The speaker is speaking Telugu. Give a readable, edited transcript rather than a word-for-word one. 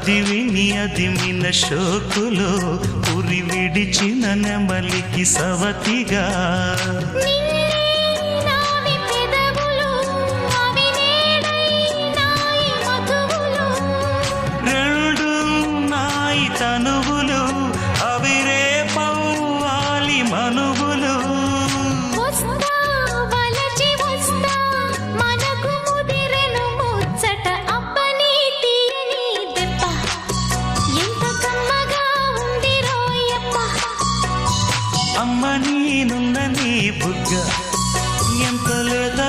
అది విని అదిమిన షోకులో ఉరి విడిచిన నెమలికి సవతిగా రెండు నాయి తనువులు అవి రేపవ్వాలి మనువులు అమ్మ నీనున్న నీ బుగ్గ ఎంత లేత